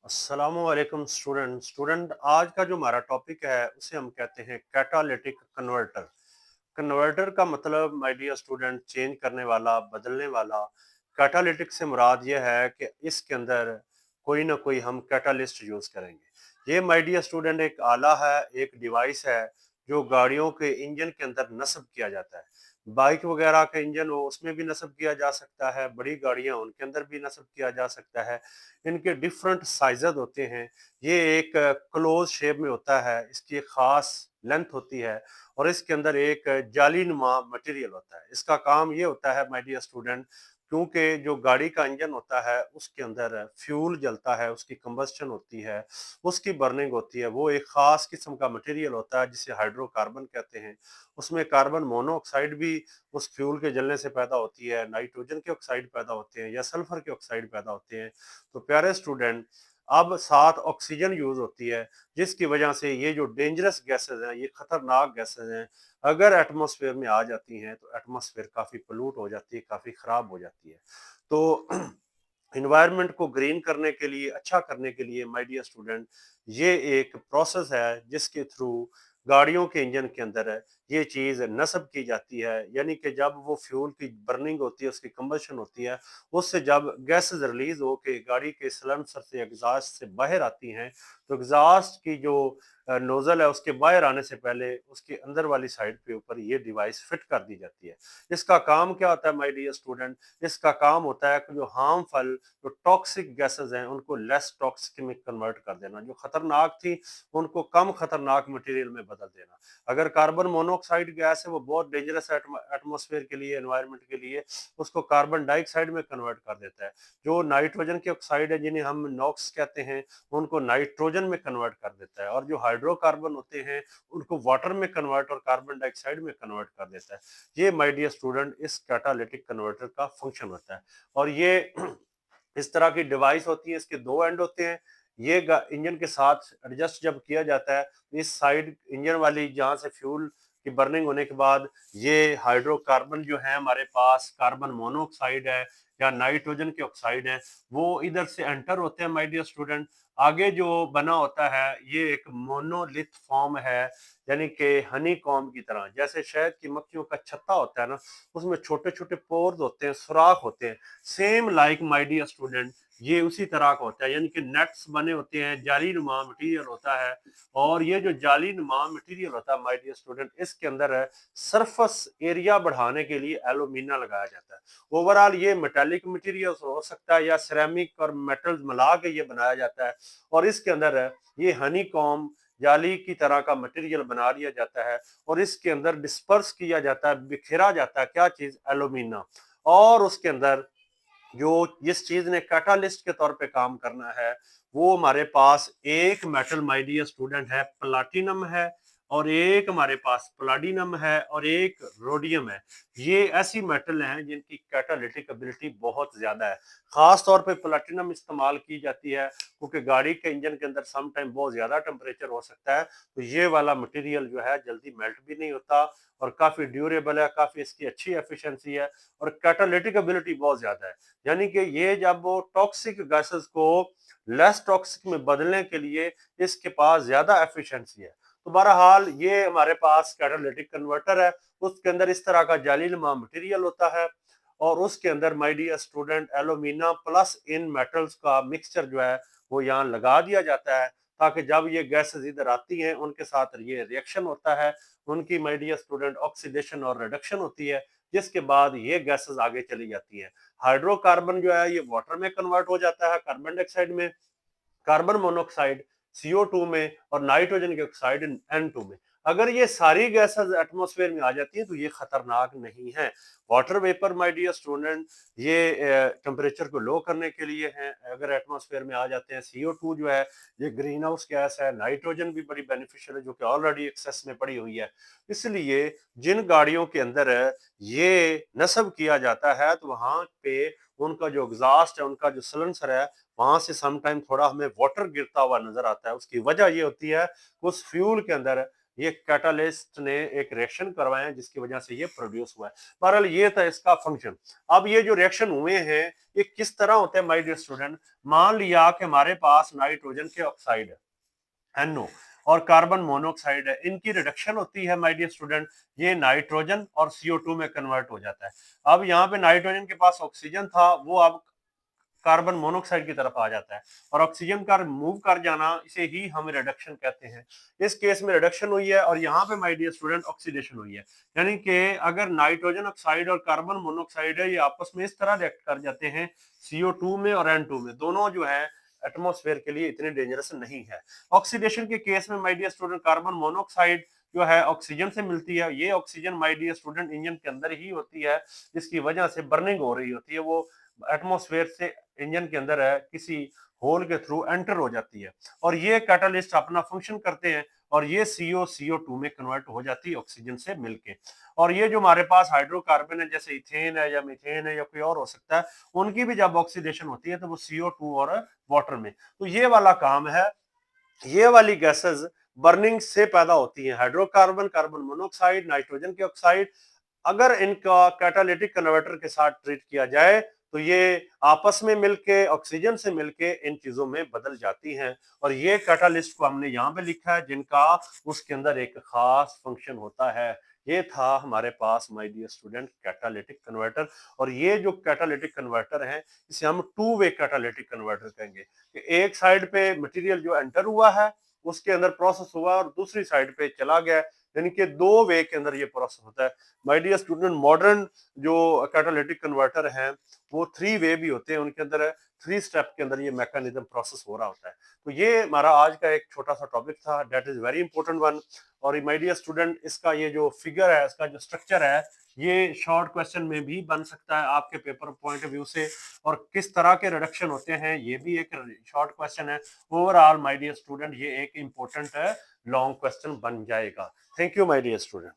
अस्सलामुअलैकुम स्टूडेंट आज का जो हमारा टॉपिक है उसे हम कहते हैं कैटालिटिक कन्वर्टर। कन्वर्टर का मतलब माय डियर स्टूडेंट चेंज करने वाला, बदलने वाला। कैटालिटिक से मुराद ये है कि इसके अंदर कोई ना कोई हम कैटालिस्ट यूज करेंगे। ये माय डियर स्टूडेंट एक आला है, एक डिवाइस है जो गाड़ियों के इंजन के अंदर नस्ब किया जाता है। बाइक वगैरह का इंजन हो उसमें भी नस्ब किया जा सकता है, बड़ी गाड़ियां उनके अंदर भी नस्ब किया जा सकता है। इनके डिफरेंट साइजेस होते हैं। ये एक क्लोज शेप में होता है, इसकी एक खास लेंथ होती है और इसके अंदर एक जालीनुमा मटेरियल होता है। इसका काम ये होता है माय डियर स्टूडेंट, क्योंकि जो गाड़ी का इंजन होता है उसके अंदर फ्यूल जलता है, उसकी कंबस्शन होती है, उसकी बर्निंग होती है। वो एक खास किस्म का मटेरियल होता है जिसे हाइड्रोकार्बन कहते हैं। उसमें कार्बन मोनोऑक्साइड भी उस फ्यूल के जलने से पैदा होती है, नाइट्रोजन के ऑक्साइड पैदा होते हैं या सल्फर के ऑक्साइड पैदा होते हैं। तो प्यारे स्टूडेंट, अब साथ ऑक्सीजन यूज होती है, जिसकी वजह से ये जो डेंजरस गैसेस हैं, ये खतरनाक गैसेस हैं, अगर एटमॉस्फेयर में आ जाती हैं तो एटमॉस्फेयर काफी पोल्यूट हो जाती है, काफी खराब हो जाती है। तो इन्वायरमेंट को ग्रीन करने के लिए, अच्छा करने के लिए माय डियर स्टूडेंट, ये एक प्रोसेस है जिसके थ्रू गाड़ियों के इंजन के अंदर ये चीज नस्ब की जाती है। यानी कि जब वो फ्यूल की बर्निंग होती है, उसकी कंबशन होती है, उससे जब गैसेस रिलीज हो के गाड़ी के सिलेंडर से, एग्जॉस्ट से बाहर आती हैं, तो एग्जॉस्ट की जो नोजल है उसके बाहर आने से पहले उसके अंदर वाली साइड पे ऊपर ये डिवाइस फिट कर दी जाती है। इसका काम क्या होता है माय डियर स्टूडेंट? इसका काम होता है कि जो हार्मफुल, जो टॉक्सिक गैसेस हैं उनको लेस टॉक्सिक में कन्वर्ट कर देना, जो खतरनाक थी उनको कम खतरनाक मटेरियल में बदल देना। अगर कार्बन मोनोऑक्साइड गैस है वो बहुत डेंजरस है एटमॉस्फेयर के लिए, एनवायरनमेंट के लिए, उसको कार्बन डाइऑक्साइड में कन्वर्ट कर देता है। जो नाइट्रोजन के ऑक्साइड है जिन्हें हम नॉक्स कहते हैं, उनको नाइट्रोजन में कन्वर्ट कर देता है। और जो हाइड्रोकार्बन होते हैं उनको वाटर में कन्वर्ट और कार्बन डाइऑक्साइड में कन्वर्ट कर देता है। ये माय डियर स्टूडेंट इस कैटालिटिक कन्वर्टर का फंक्शन होता है। और ये इस तरह की डिवाइस होती है, इसके दो एंड होते हैं। ये इंजन के साथ एडजस्ट जब किया जाता है तो इस साइड इंजन वाली जहां से फ्यूल की बर्निंग होने के बाद ये हाइड्रोकार्बन जो है हमारे पास, कार्बन मोनोऑक्साइड है या नाइट्रोजन के ऑक्साइड है, वो इधर से एंटर होते हैं माय डियर स्टूडेंट। आगे जो बना होता है ये एक मोनोलिथ फॉर्म है, यानी कि हनी कॉम्ब की तरह। जैसे शहद की मक्खियों का छत्ता होता है ना, उसमें छोटे छोटे पोर्स होते हैं, सुराख होते हैं। Same like my dear student, ये उसी तरह का होता है, यानी कि नेट्स बने होते हैं, जाली नुमा मटीरियल होता है। और ये जो जाली नुमा मटीरियल होता है माय डियर स्टूडेंट, इसके अंदर है सरफेस एरिया बढ़ाने के लिए एल्यूमिना लगाया जाता है। ओवरऑल ये मेटेलिक मटीरियल हो सकता है या सिरेमिक और मेटल्स मिला के ये बनाया जाता है। और इसके अंदर है ये हनी कॉम जाली की तरह का मटेरियल बना लिया जाता है और इसके अंदर डिस्पर्स किया जाता है, बिखेरा जाता है क्या चीज? एल्यूमिना। और उसके अंदर जो जिस चीज ने कैटालिस्ट के तौर पे काम करना है, वो हमारे पास एक मेटल माय डियर स्टूडेंट है, प्लाटिनम है, और एक हमारे पास प्लाडिनम है और एक रोडियम है। ये ऐसी मेटल हैं जिनकी कैटालिटिक एबिलिटी बहुत ज्यादा है। खास तौर पे प्लाटिनम इस्तेमाल की जाती है क्योंकि गाड़ी के इंजन के अंदर सम टाइम बहुत ज्यादा टेम्परेचर हो सकता है, तो ये वाला मटेरियल जो है जल्दी मेल्ट भी नहीं होता और काफी ड्यूरेबल है, काफी इसकी अच्छी एफिशिएंसी है और कैटालिटिक एबिलिटी बहुत ज्यादा है। यानी कि ये जब वो टॉक्सिक गैसेस को लेस टॉक्सिक में बदलने के लिए इसके पास ज्यादा एफिशिएंसी है। तो बहरहाल ये हमारे पास कैटालिटिक कन्वर्टर है, उसके अंदर इस तरह का जालीनुमा मटेरियल होता है और उसके अंदर my dear student alumina plus in metals का मिक्सचर जो है वो यहाँ लगा दिया जाता है, ताकि जब ये गैसेस इधर आती हैं उनके साथ ये रिएक्शन होता है, उनकी माय डियर स्टूडेंट ऑक्सीडेशन और रिडक्शन होती है, जिसके बाद ये गैसेस आगे चली जाती हैं। हाइड्रोकार्बन जो है ये वाटर में कन्वर्ट हो जाता है, कार्बन डाइऑक्साइड में, कार्बन मोनोऑक्साइड CO2 में, और नाइट्रोजन के ऑक्साइड N2 में। अगर ये सारी गैसेस एटमॉस्फेयर में आ जाती हैं तो ये खतरनाक नहीं है। Water vapour my dear student, ये टेम्परेचर को लो करने के लिए हैं। अगर एटमॉस्फेयर में आ जाते हैं, CO2 जो है ये ग्रीन हाउस गैस है, नाइट्रोजन भी बड़ी बेनिफिशियल है जो कि ऑलरेडी एक्सेस में पड़ी हुई है। इसलिए जिन गाड़ियों के अंदर ये नस्ब किया जाता है तो वहां पे उनका जो एग्जॉस्ट है, उनका जो सिलेंसर है, वहां से सम टाइम थोड़ा हमें वाटर गिरता हुआ नजर आता है। उसकी वजह ये होती है उस फ्यूल के अंदर ये कैटालिस्ट ने एक रिएक्शन करवाए हैं जिसकी वजह से ये प्रोड्यूस हुआ है। बहरहाल ये था इसका फंक्शन। अब ये जो रिएक्शन हुए हैं ये किस तरह होते हैं माय डियर स्टूडेंट? मान लिया कि हमारे पास नाइट्रोजन के ऑक्साइड है NO और कार्बन मोनोऑक्साइड है, इनकी रिडक्शन होती है माय डियर स्टूडेंट, ये नाइट्रोजन और CO2 में कन्वर्ट हो जाता है। अब यहाँ पे नाइट्रोजन के पास ऑक्सीजन था, वो अब कार्बन मोनोऑक्साइड की तरफ आ जाता है और ऑक्सीजन का मूव कर जाना, इसे ही हम रिडक्शन कहते हैं। इस केस में रिडक्शन हुई है और यहाँ पे माय डियर स्टूडेंट ऑक्सीडेशन हुई है। यानी कि अगर नाइट्रोजन ऑक्साइड और कार्बन मोनोऑक्साइड है, ये आपस में इस तरह रिएक्ट कर जाते हैं CO2 में और N2 में, दोनों जो है एटमॉस्फेयर के लिए इतने डेंजरस नहीं है। ऑक्सीडेशन के केस में my dear student carbon monoxide जो है ऑक्सीजन से मिलती है, ये oxygen my dear student engine के अंदर ही होती है, जिसकी वजह से बर्निंग हो रही होती है, वो एटमॉस्फेयर से इंजन के अंदर है किसी होल के थ्रू एंटर हो जाती है और ये कैटालिस्ट अपना फंक्शन करते हैं और ये CO2 में कन्वर्ट हो जाती है ऑक्सीजन से मिलके। और ये जो हमारे पास हाइड्रोकार्बन है, जैसे इथेन है या मीथेन है या कोई और हो सकता है, उनकी भी जब ऑक्सीडेशन होती है तो वो CO2 और वाटर में, तो ये वाला काम है। ये वाली गैसेस बर्निंग से पैदा होती हैं, हाइड्रोकार्बन, कार्बन मोनोऑक्साइड, नाइट्रोजन के ऑक्साइड। अगर इनका कैटालिटिक कन्वर्टर के साथ ट्रीट किया जाए तो ये आपस में मिलके ऑक्सीजन से मिलके इन चीजों में बदल जाती हैं और ये कैटालिस्ट को हमने यहाँ पे लिखा है जिनका उसके अंदर एक खास फंक्शन होता है। ये था हमारे पास my dear student catalytic converter. और ये जो कैटालिटिक कन्वर्टर है इसे हम टू वे कैटालिटिक कन्वर्टर कहेंगे कि एक साइड पे मटेरियल जो एंटर हुआ है उसके अंदर प्रोसेस हुआ और दूसरी साइड पे चला गया, यानी कि दो वे के अंदर ये प्रोसेस होता है। माय डियर स्टूडेंट, मॉडर्न जो कैटालिटिक कन्वर्टर हैं वो थ्री वे भी होते हैं, उनके अंदर थ्री स्टेप के अंदर ये मैकेनिज्म प्रोसेस हो रहा होता है। तो ये हमारा आज का एक छोटा सा टॉपिक था, that is very important one. और माय डियर स्टूडेंट, इसका ये जो फिगर है, इसका जो स्ट्रक्चर है, ये शॉर्ट क्वेश्चन में भी बन सकता है आपके पेपर पॉइंट ऑफ व्यू से, और किस तरह के रिडक्शन होते हैं ये भी एक शॉर्ट क्वेश्चन है। ओवरऑल माय डियर स्टूडेंट ये एक इंपॉर्टेंट लॉन्ग क्वेश्चन बन जाएगा। Thank you my dear student.